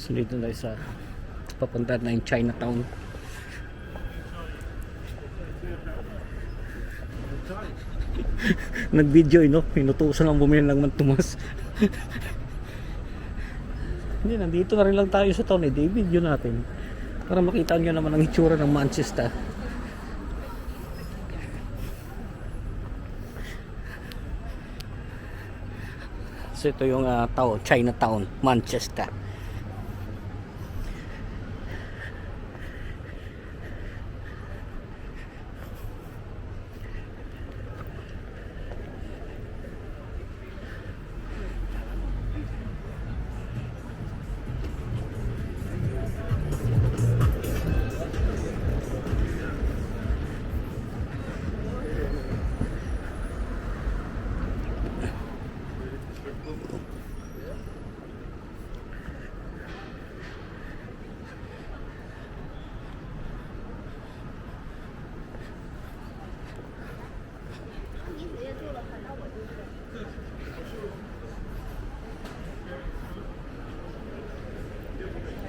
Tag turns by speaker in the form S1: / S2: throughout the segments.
S1: So dito na tayo sa papunta na yung Chinatown. Nag-video no? Pinutusan ang bumili ng Mantumas. Hindi, nandito na rin lang tayo sa town eh. Di-video natin para makita nyo naman ang itsura ng Manchester. So ito yung Chinatown, Manchester.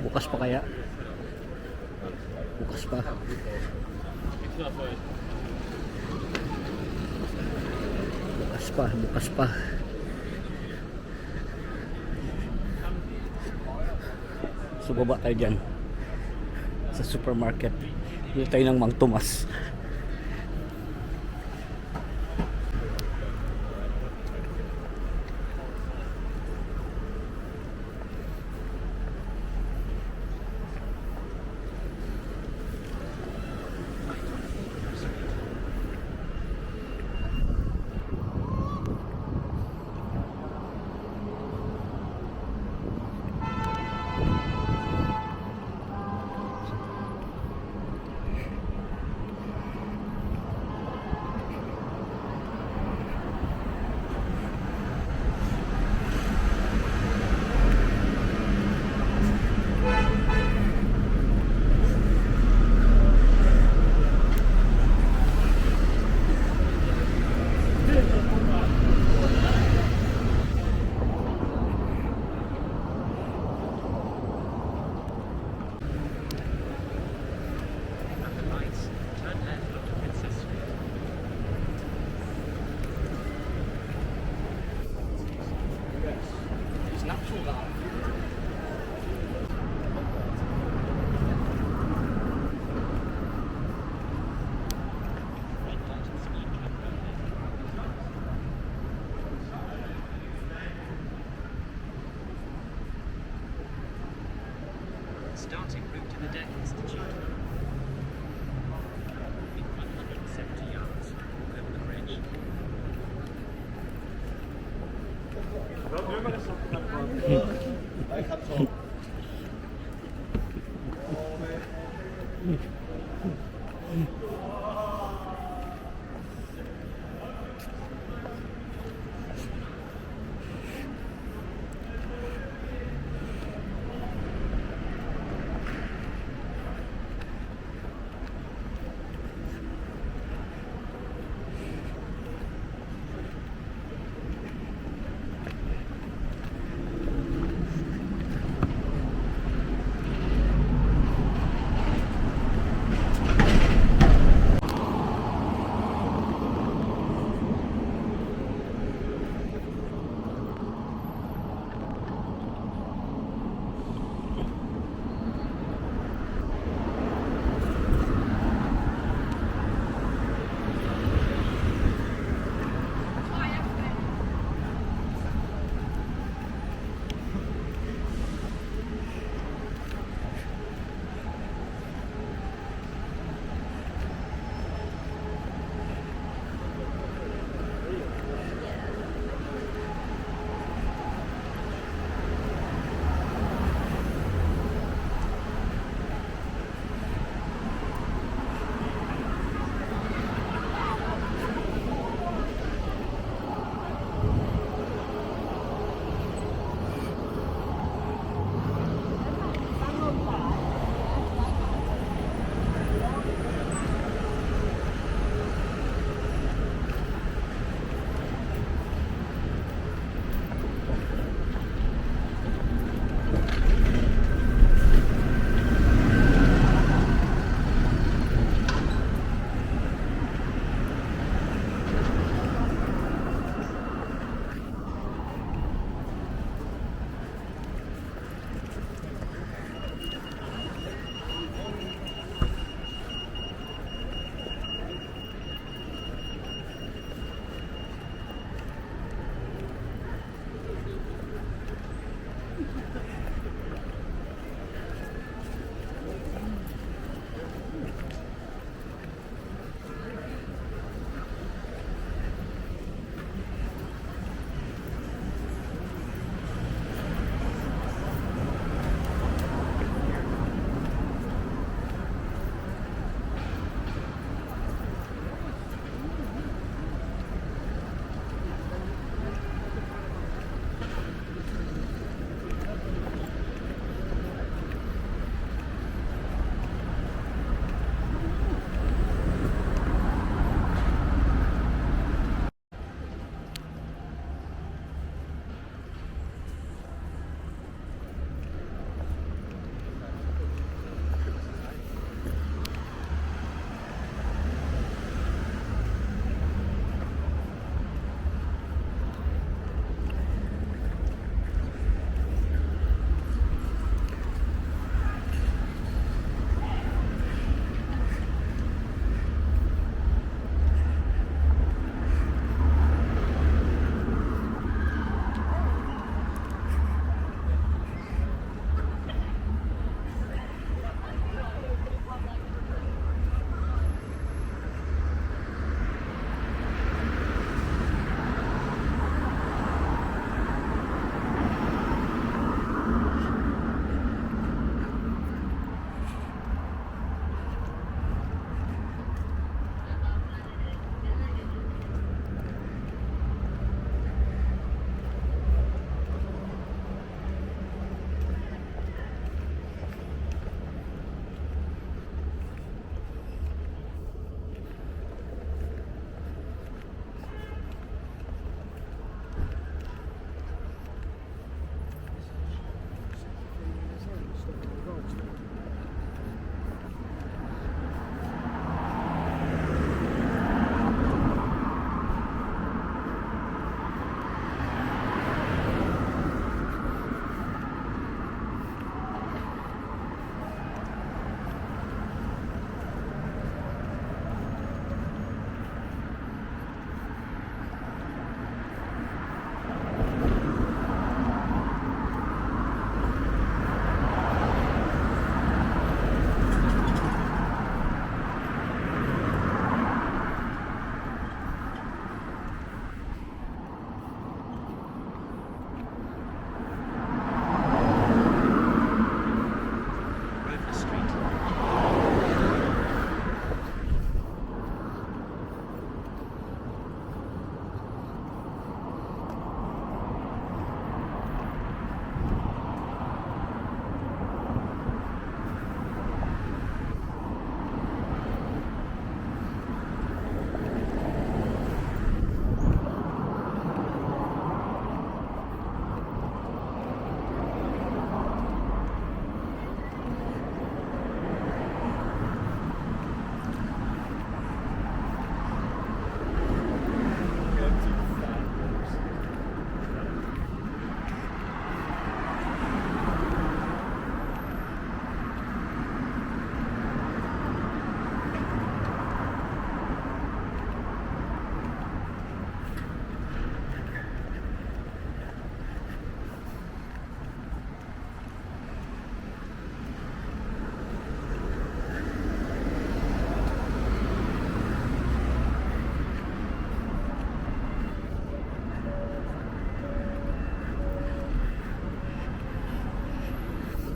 S1: Bukas pa kaya? Bukas pa. Bukas pa. So baba tayo dyan sa supermarket. Dito tayo ng Mang Tomas.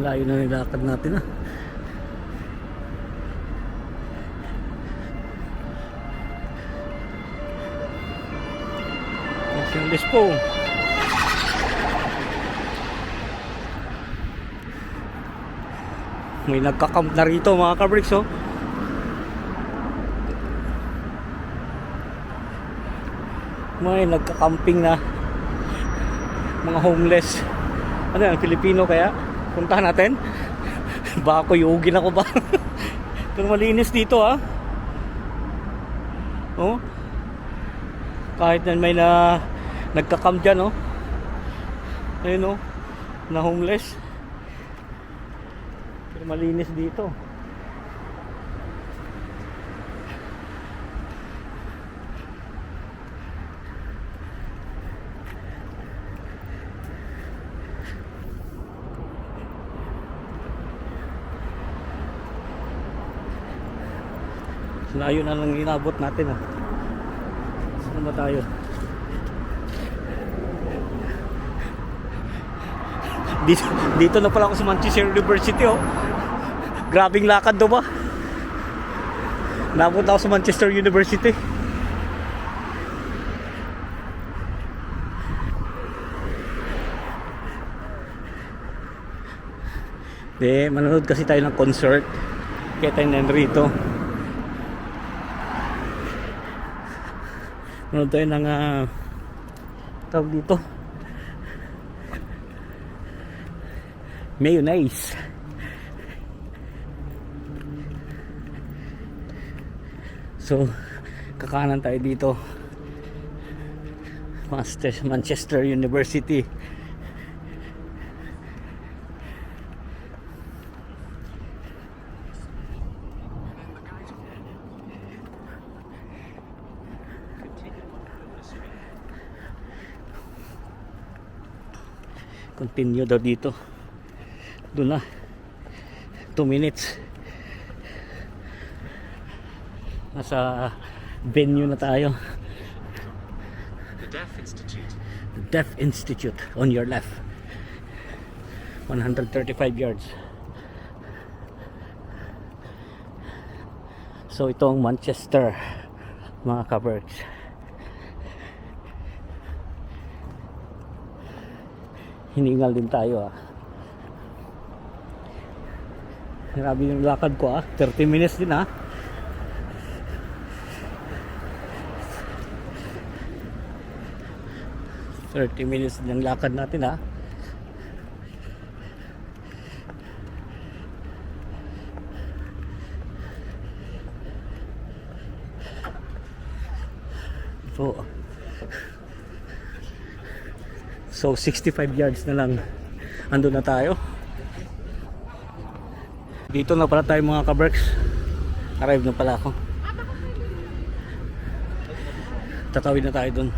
S1: Layo na nilakad natin ah. Yung dispo. May nagka-camp na rito mga kabricks oh. May nagka-camping na mga homeless. Ano yan, Filipino kaya? Puntahan natin. Baka kuyugin ako ba? Pero malinis dito ah. Oh. Kahit na may nagka-camp dyan oh. Ayun oh, na homeless. Pero malinis dito. Layo na lang inabot natin ah. Saan ba tayo? Dito na pala ako sa Manchester University oh. Grabing lakad do ba? Napunta ako sa Manchester University. Manonood kasi tayo ng concert. Kaya tayo nandito. Manonood tayo ng tawag dito, mayonnaise. So kakanan tayo dito, Manchester University. Continue daw dito. Doon na 2 minutes. Nasa venue na tayo.
S2: The Deaf Institute.
S1: The Deaf Institute on your left. 135 yards. So itong Manchester mga kaberks. Hiningal din tayo ah. Grabe yung lakad ko ah. 30 minutes din ah. Minutes din ang lakad natin ah. So 65 yards na lang, ando na tayo. Dito na pala tayo mga kaberks. Arrive na pala ako. Tatawid na tayo dun.